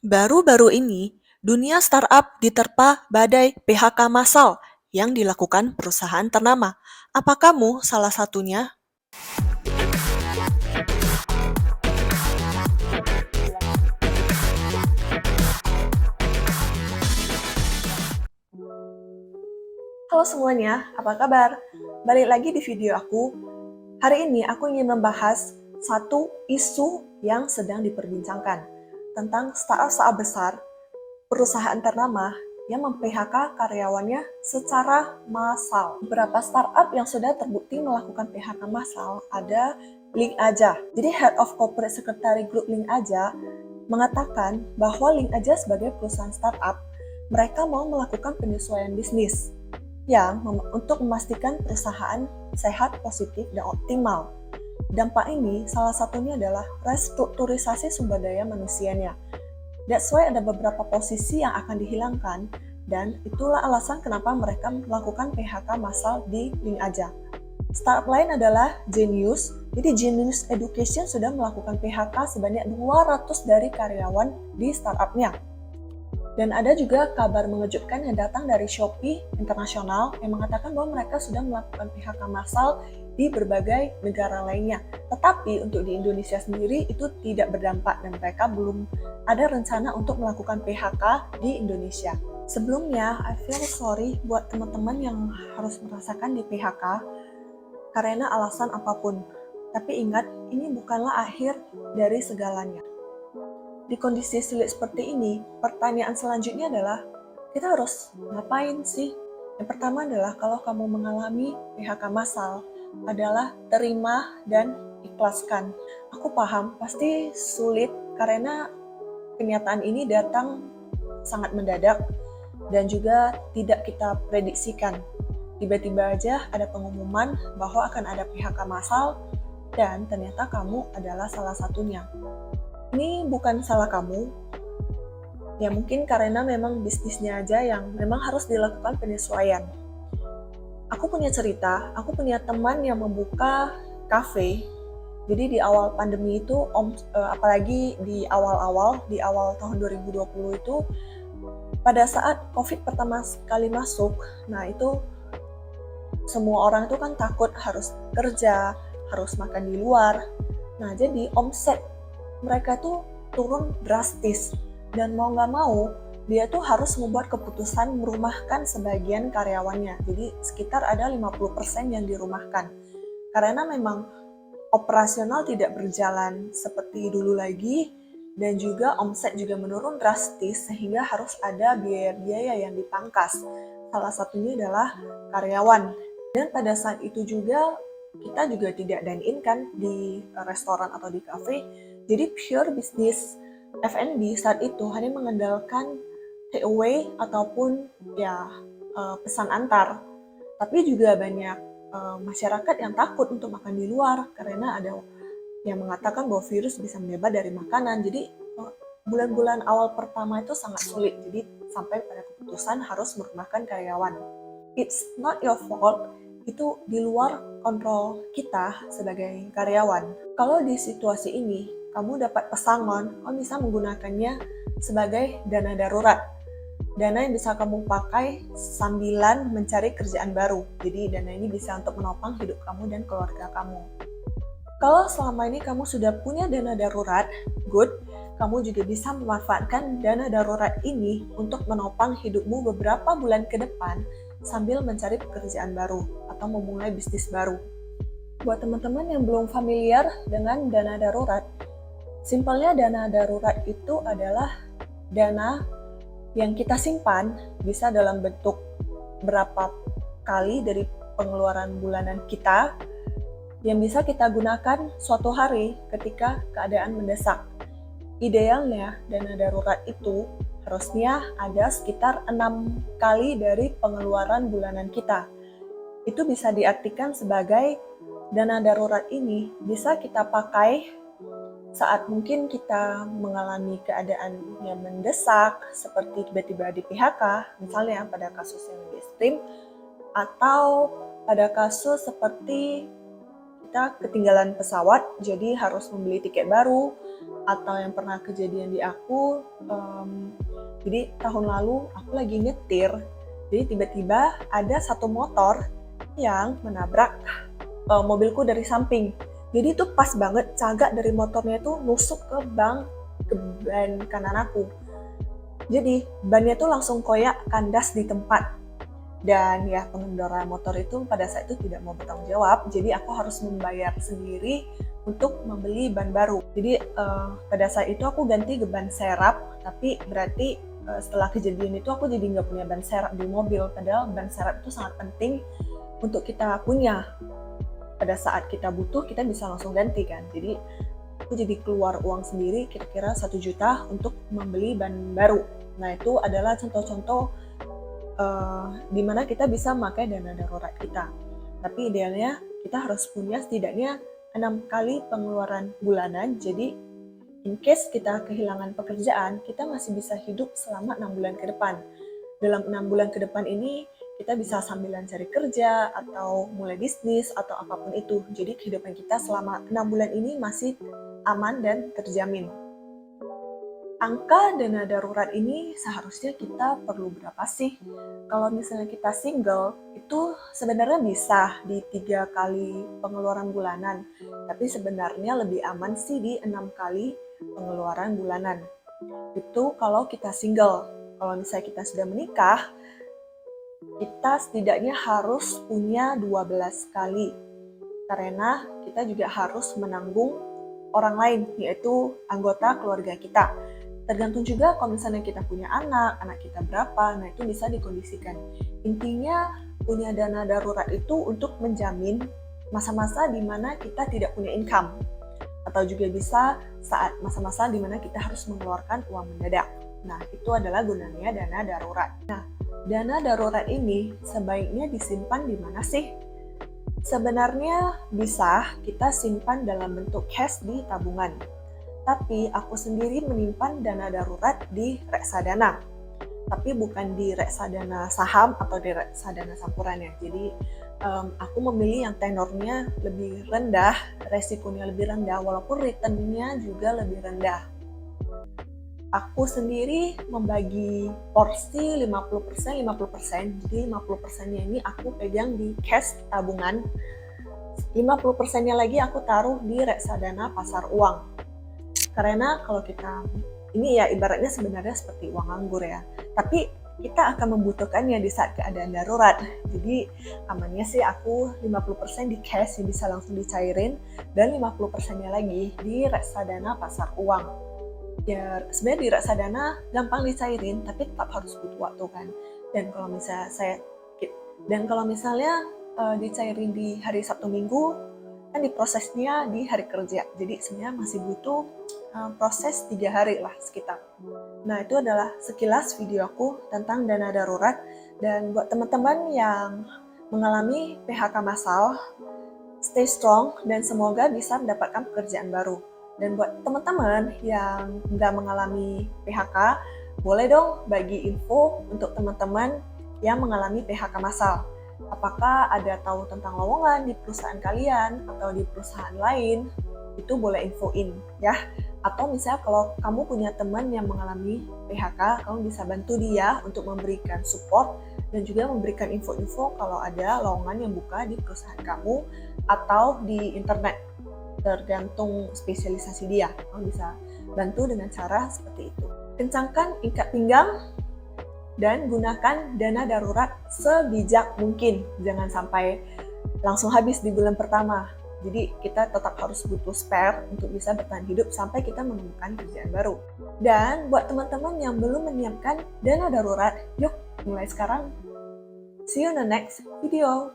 Baru-baru ini, dunia startup diterpa badai PHK massal yang dilakukan perusahaan ternama. Apa kamu salah satunya? Halo semuanya, apa kabar? Balik lagi di video aku. Hari ini aku ingin membahas satu isu yang sedang diperbincangkan tentang startup besar, perusahaan ternama yang mem-PHK karyawannya secara massal. Beberapa startup yang sudah terbukti melakukan PHK massal ada Link Aja. Jadi Head of Corporate Secretary Group Link Aja mengatakan bahwa Link Aja sebagai perusahaan startup, mereka mau melakukan penyesuaian bisnis yang untuk memastikan perusahaan sehat, positif, dan optimal. Dampak ini salah satunya adalah restrukturisasi sumber daya manusianya. That's why ada beberapa posisi yang akan dihilangkan, dan itulah alasan kenapa mereka melakukan PHK massal di Link Aja. Startup lain adalah Genius. Jadi Genius Education sudah melakukan PHK sebanyak 200 dari karyawan di startupnya. Dan ada juga kabar mengejutkan yang datang dari Shopee Internasional yang mengatakan bahwa mereka sudah melakukan PHK massal di berbagai negara lainnya. Tetapi untuk di Indonesia sendiri itu tidak berdampak dan mereka belum ada rencana untuk melakukan PHK di Indonesia. Sebelumnya, I feel sorry buat teman-teman yang harus merasakan di PHK karena alasan apapun. Tapi ingat, ini bukanlah akhir dari segalanya. Di kondisi sulit seperti ini, pertanyaan selanjutnya adalah, kita harus ngapain sih? Yang pertama adalah kalau kamu mengalami PHK massal, adalah terima dan ikhlaskan. Aku paham, pasti sulit karena kenyataan ini datang sangat mendadak dan juga tidak kita prediksikan. Tiba-tiba aja ada pengumuman bahwa akan ada PHK massal dan ternyata kamu adalah salah satunya. Ini bukan salah kamu, ya mungkin karena memang bisnisnya aja yang memang harus dilakukan penyesuaian. Aku punya cerita, aku punya teman yang membuka kafe. Jadi di awal pandemi itu, apalagi di awal tahun 2020 itu, pada saat COVID pertama kali masuk, nah itu semua orang itu kan takut harus kerja, harus makan di luar. Nah jadi omset mereka tuh turun drastis dan mau nggak mau dia tuh harus membuat keputusan merumahkan sebagian karyawannya. Jadi sekitar ada 50% yang dirumahkan karena memang operasional tidak berjalan seperti dulu lagi dan juga omset juga menurun drastis sehingga harus ada biaya-biaya yang dipangkas. Salah satunya adalah karyawan. Dan pada saat itu juga kita juga tidak dine-in kan di restoran atau di kafe. Jadi pure bisnis F&B saat itu hanya mengandalkan take away ataupun pesan antar. Tapi juga banyak masyarakat yang takut untuk makan di luar karena ada yang mengatakan bahwa virus bisa menyebar dari makanan. Jadi bulan-bulan awal pertama itu sangat sulit. Jadi sampai pada keputusan harus merumahkan karyawan. It's not your fault. Itu di luar kontrol kita sebagai karyawan. Kalau di situasi ini, kamu dapat pesangon, kamu bisa menggunakannya sebagai dana darurat. Dana yang bisa kamu pakai sambilan mencari kerjaan baru. Jadi dana ini bisa untuk menopang hidup kamu dan keluarga kamu. Kalau selama ini kamu sudah punya dana darurat, good, kamu juga bisa memanfaatkan dana darurat ini untuk menopang hidupmu beberapa bulan ke depan sambil mencari pekerjaan baru atau memulai bisnis baru. Buat teman-teman yang belum familiar dengan dana darurat, simpelnya dana darurat itu adalah dana yang kita simpan bisa dalam bentuk berapa kali dari pengeluaran bulanan kita yang bisa kita gunakan suatu hari ketika keadaan mendesak. Idealnya dana darurat itu harusnya ada sekitar 6 kali dari pengeluaran bulanan kita. Itu bisa diartikan sebagai dana darurat ini bisa kita pakai saat mungkin kita mengalami keadaan yang mendesak seperti tiba-tiba di PHK, misalnya pada kasus yang lebih ekstrim, atau pada kasus seperti kita ketinggalan pesawat jadi harus membeli tiket baru, Atau yang pernah kejadian di aku, jadi tahun lalu aku lagi nyetir, jadi tiba-tiba ada satu motor yang menabrak mobilku dari samping. Jadi itu pas banget cagak dari motornya itu nusuk ke ban kanan aku. Jadi bannya tuh langsung koyak kandas di tempat. Dan ya pengendara motor itu pada saat itu tidak mau bertanggung jawab, jadi aku harus membayar sendiri untuk membeli ban baru. Jadi pada saat itu aku ganti ke ban serap, tapi berarti setelah kejadian itu aku jadi nggak punya ban serap di mobil, padahal ban serap itu sangat penting untuk kita punya. Pada saat kita butuh, kita bisa langsung ganti kan. Jadi aku jadi keluar uang sendiri kira-kira 1 juta untuk membeli ban baru. Nah itu adalah contoh-contoh di mana kita bisa memakai dana darurat kita. Tapi idealnya kita harus punya setidaknya 6 kali pengeluaran bulanan. Jadi in case kita kehilangan pekerjaan, kita masih bisa hidup selama 6 bulan ke depan. Dalam 6 bulan ke depan ini kita bisa sambilan cari kerja atau mulai bisnis atau apapun itu. Jadi kehidupan kita selama 6 bulan ini masih aman dan terjamin. Angka dana darurat ini seharusnya kita perlu berapa sih? Kalau misalnya kita single, itu sebenarnya bisa di 3 kali pengeluaran bulanan. Tapi sebenarnya lebih aman sih di 6 kali pengeluaran bulanan. Itu kalau kita single. Kalau misalnya kita sudah menikah, kita setidaknya harus punya 12 kali. Karena kita juga harus menanggung orang lain, yaitu anggota keluarga kita. Tergantung juga kalau misalnya kita punya anak kita berapa, nah itu bisa dikondisikan. Intinya punya dana darurat itu untuk menjamin masa-masa di mana kita tidak punya income. Atau juga bisa saat masa-masa di mana kita harus mengeluarkan uang mendadak. Nah itu adalah gunanya dana darurat. Nah dana darurat ini sebaiknya disimpan di mana sih? Sebenarnya bisa kita simpan dalam bentuk cash di tabungan. Tapi aku sendiri menyimpan dana darurat di reksadana. Tapi bukan di reksadana saham atau di reksadana campuran ya. Jadi aku memilih yang tenornya lebih rendah, resikonya lebih rendah, walaupun returnnya juga lebih rendah. Aku sendiri membagi porsi 50%, 50%. Jadi 50%-nya ini aku pegang di cash tabungan. 50%-nya lagi aku taruh di reksadana pasar uang. Karena kalau kita, ini ya ibaratnya sebenarnya seperti uang nganggur ya. Tapi kita akan membutuhkannya di saat keadaan darurat. Jadi amannya sih aku 50% di cash yang bisa langsung dicairin. Dan 50%-nya lagi di reksadana pasar uang. Ya sebenarnya di reksadana gampang dicairin, tapi tetap harus butuh waktu kan. Dan kalau misalnya dicairin di hari Sabtu Minggu, kan diprosesnya di hari kerja. Jadi sebenarnya masih butuh proses 3 hari lah sekitar. Nah itu adalah sekilas video aku tentang dana darurat. Dan buat teman-teman yang mengalami PHK massal, stay strong dan semoga bisa mendapatkan pekerjaan baru. Dan buat teman-teman yang nggak mengalami PHK, boleh dong bagi info untuk teman-teman yang mengalami PHK massal. Apakah ada tahu tentang lowongan di perusahaan kalian atau di perusahaan lain, itu boleh infoin ya. Atau misalnya kalau kamu punya teman yang mengalami PHK, kamu bisa bantu dia untuk memberikan support dan juga memberikan info-info kalau ada lowongan yang buka di perusahaan kamu atau di internet. Tergantung spesialisasi dia, kamu bisa bantu dengan cara seperti itu. Kencangkan ikat pinggang dan gunakan dana darurat sebijak mungkin. Jangan sampai langsung habis di bulan pertama. Jadi kita tetap harus butuh spare untuk bisa bertahan hidup sampai kita menemukan kerjaan baru. Dan buat teman-teman yang belum menyiapkan dana darurat, yuk mulai sekarang. See you in the next video.